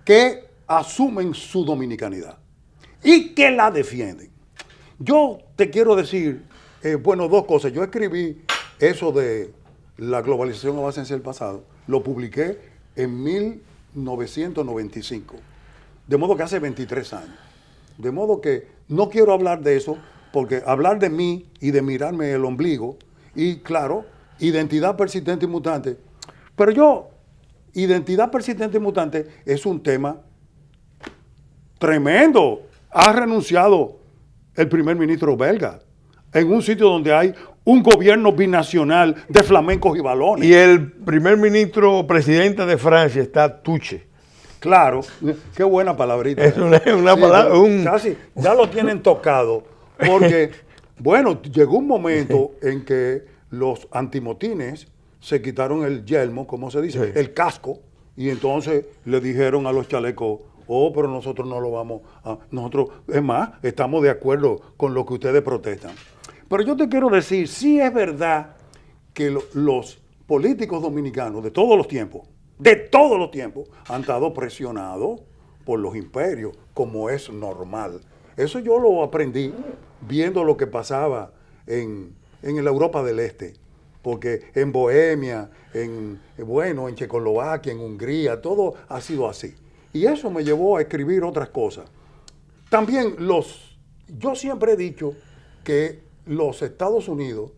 que asumen su dominicanidad y que la defienden. Yo te quiero decir, dos cosas. Yo escribí eso de la globalización a base del pasado, lo publiqué en 1995, de modo que hace 23 años. De modo que no quiero hablar de eso, porque hablar de mí y de mirarme el ombligo, y claro, identidad persistente y mutante. Pero identidad persistente y mutante es un tema tremendo. Ha renunciado el primer ministro belga en un sitio donde hay un gobierno binacional de flamencos y balones. Y el primer ministro presidente de Francia está Tuche. Claro, qué buena palabrita. Es una palabra. Casi, ya lo tienen tocado. Porque, bueno, llegó un momento en que los antimotines se quitaron el yelmo, como se dice, el casco, Y entonces le dijeron a los chalecos, oh, pero nosotros no lo vamos a... Nosotros, es más, estamos de acuerdo con lo que ustedes protestan. Pero yo te quiero decir, sí es verdad que los políticos dominicanos de todos los tiempos, han estado presionados por los imperios, como es normal. Eso yo lo aprendí viendo lo que pasaba en la Europa del Este, porque en Bohemia, en Checoslovaquia, en Hungría, todo ha sido así. Y eso me llevó a escribir otras cosas. También yo siempre he dicho que los Estados Unidos,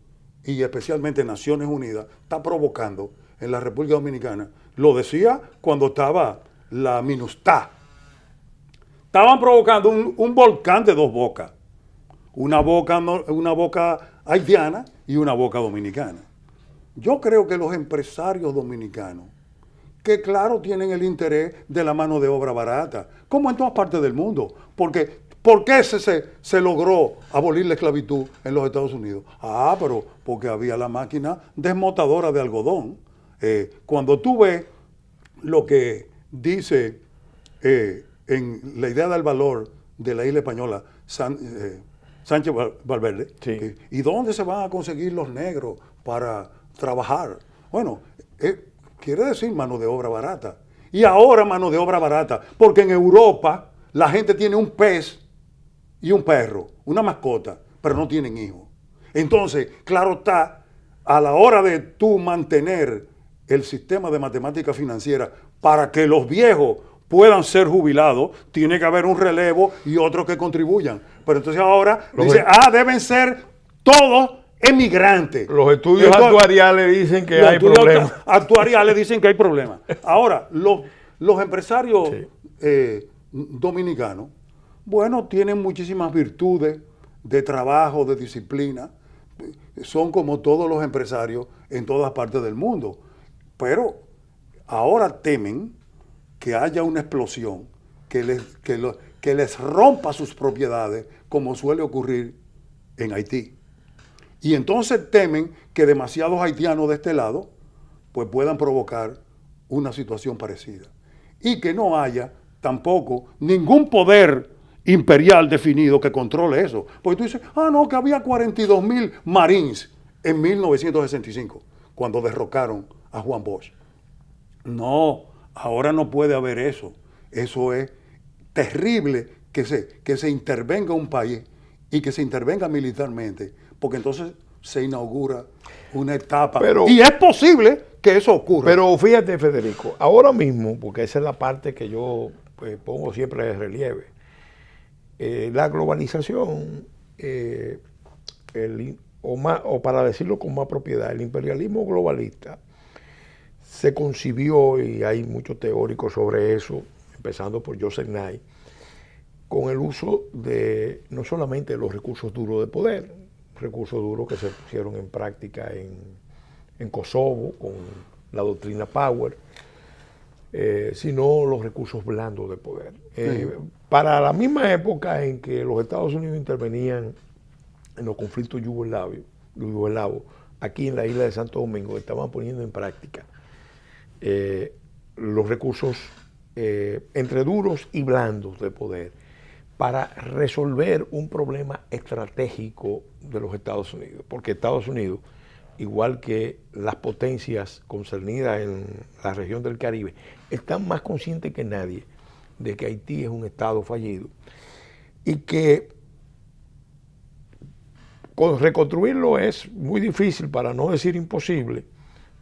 y especialmente Naciones Unidas, está provocando en la República Dominicana. Lo decía cuando estaba la MINUSTAH. Estaban provocando un volcán de dos bocas. Una boca haitiana y una boca dominicana. Yo creo que los empresarios dominicanos, que claro tienen el interés de la mano de obra barata, como en todas partes del mundo, porque ¿por qué se logró abolir la esclavitud en los Estados Unidos? Pero porque había la máquina desmotadora de algodón. Cuando tú ves lo que dice en la idea del valor de la isla española, Sánchez Valverde, sí. ¿Y dónde se van a conseguir los negros para trabajar? Bueno, quiere decir mano de obra barata. Y ahora mano de obra barata, porque en Europa la gente tiene un pez y un perro, una mascota, pero no tienen hijos. Entonces, claro está, a la hora de tú mantener el sistema de matemática financiera para que los viejos puedan ser jubilados, tiene que haber un relevo y otros que contribuyan. Pero entonces ahora deben ser todos emigrantes. Los estudios actuariales dicen que hay problemas. Actuariales dicen que hay problemas. Ahora, los empresarios dominicanos, bueno, tienen muchísimas virtudes de trabajo, de disciplina. Son como todos los empresarios en todas partes del mundo. Pero ahora temen que haya una explosión que les rompa sus propiedades, como suele ocurrir en Haití. Y entonces temen que demasiados haitianos de este lado pues puedan provocar una situación parecida. Y que no haya tampoco ningún poder imperial definido que controle eso. Porque tú dices, no, que había 42,000 Marines en 1965, cuando derrocaron a Juan Bosch. No, ahora no puede haber eso. Eso es terrible que se intervenga un país y que se intervenga militarmente, porque entonces se inaugura una etapa. Y es posible que eso ocurra. Pero fíjate, Federico, ahora mismo, porque esa es la parte que yo pongo siempre de relieve, la globalización, o para decirlo con más propiedad, el imperialismo globalista se concibió, y hay muchos teóricos sobre eso, empezando por Joseph Nye, con el uso de no solamente los recursos duros de poder, recursos duros que se pusieron en práctica en Kosovo con la doctrina Power, sino los recursos blandos de poder. Para la misma época en que los Estados Unidos intervenían en los conflictos yugoslavos, aquí en la isla de Santo Domingo, estaban poniendo en práctica los recursos entre duros y blandos de poder para resolver un problema estratégico de los Estados Unidos. Porque Estados Unidos, igual que las potencias concernidas en la región del Caribe, están más conscientes que nadie de que Haití es un estado fallido y que reconstruirlo es muy difícil, para no decir imposible,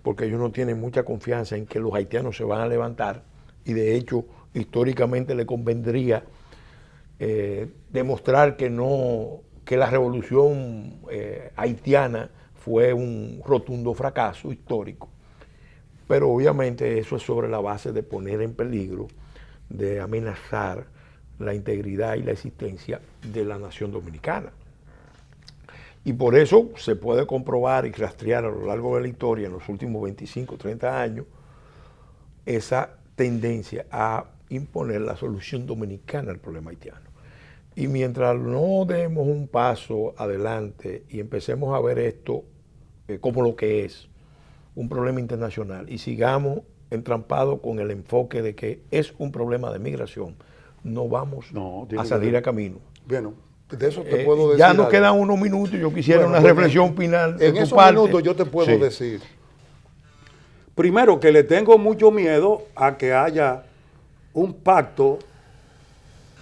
porque ellos no tienen mucha confianza en que los haitianos se van a levantar, y de hecho históricamente le convendría demostrar que la revolución haitiana fue un rotundo fracaso histórico. Pero obviamente eso es sobre la base de poner en peligro, de amenazar la integridad y la existencia de la nación dominicana. Y por eso se puede comprobar y rastrear a lo largo de la historia, en los últimos 25, 30 años, esa tendencia a imponer la solución dominicana al problema haitiano. Y mientras no demos un paso adelante y empecemos a ver esto como lo que es, un problema internacional, y sigamos entrampados con el enfoque de que es un problema de migración, no vamos tiene a salir a camino. Bueno, de eso te puedo decir. Ya nos algo. quedan unos minutos, yo quisiera Bueno, una reflexión final de En tu esos parte. minutos yo te puedo Sí. decir, primero, que le tengo mucho miedo a que haya un pacto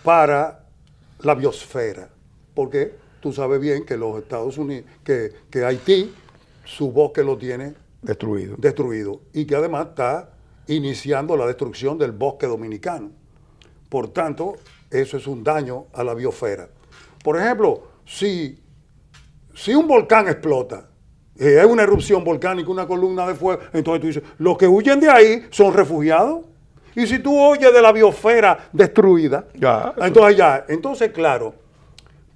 para la biosfera, porque tú sabes bien que los Estados Unidos, que Haití, su bosque lo tiene Destruido. destruido y que además está iniciando la destrucción del bosque dominicano. Por tanto, eso es un daño a la biosfera. Por ejemplo, si un volcán explota, es una erupción volcánica, una columna de fuego, entonces tú dices, los que huyen de ahí son refugiados. Y si tú oyes de la biosfera destruida, entonces claro.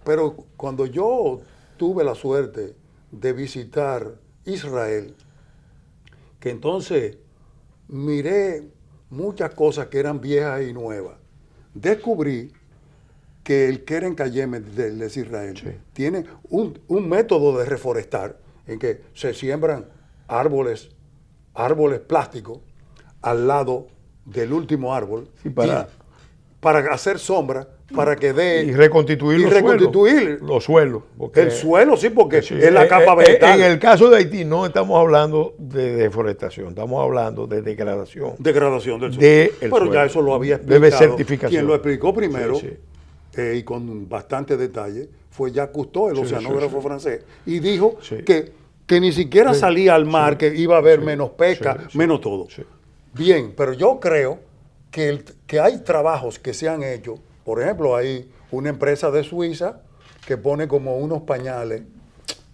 Pero cuando yo tuve la suerte de visitar Israel, que entonces miré muchas cosas que eran viejas y nuevas, descubrí que el Keren Kayem de Israel tiene un método de reforestar en que se siembran árboles plásticos al lado del último árbol para hacer sombra, para que dé... Y reconstituir los suelos. El suelo, sí, porque es la capa vegetal. En el caso de Haití no estamos hablando de deforestación, estamos hablando de degradación. Degradación del suelo. Pero ya eso lo había explicado. De desertificación. Quien lo explicó primero, y con bastante detalle, fue Jacques Cousteau, el oceanógrafo francés, y dijo que ni siquiera salía al mar, que iba a haber menos pesca, menos todo. Bien, pero yo creo que hay trabajos que se han hecho. Por ejemplo, hay una empresa de Suiza que pone como unos pañales,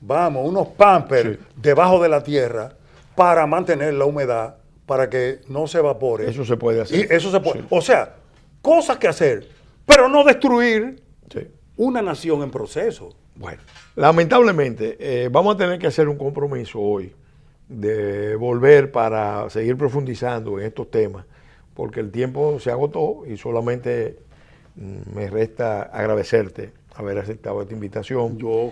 unos pampers debajo de la tierra para mantener la humedad, para que no se evapore. Eso se puede hacer. Y eso se puede. O sea, cosas que hacer, pero no destruir una nación en proceso. Bueno, lamentablemente vamos a tener que hacer un compromiso hoy de volver para seguir profundizando en estos temas, porque el tiempo se agotó y solamente me resta agradecerte haber aceptado esta invitación. Yo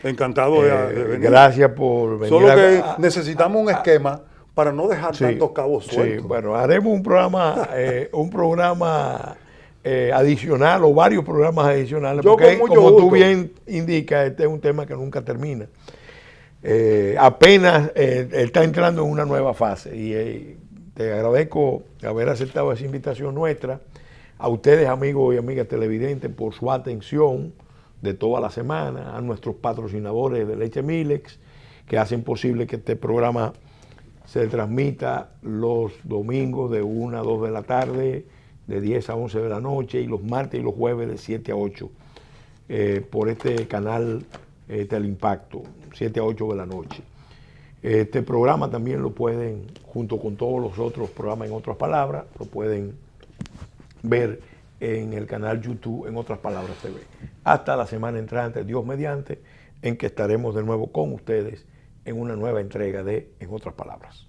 encantado de venir. Gracias por venir. Solo que necesitamos un esquema para no dejar tantos cabos sueltos. Sí, bueno, haremos un programa adicional o varios programas adicionales, porque como tú bien indicas, este es un tema que nunca termina. Apenas está entrando en una nueva fase y te agradezco haber aceptado esa invitación nuestra. A ustedes, amigos y amigas televidentes, por su atención de toda la semana, a nuestros patrocinadores de Leche Milex, que hacen posible que este programa se transmita los domingos de 1 a 2 de la tarde, de 10 a 11 de la noche, y los martes y los jueves de 7 a 8, por este canal Teleimpacto, 7 a 8 de la noche. Este programa también lo pueden, junto con todos los otros programas, en otras palabras, lo pueden ver en el canal YouTube, en Otras Palabras TV. Hasta la semana entrante, Dios mediante, en que estaremos de nuevo con ustedes en una nueva entrega de En Otras Palabras.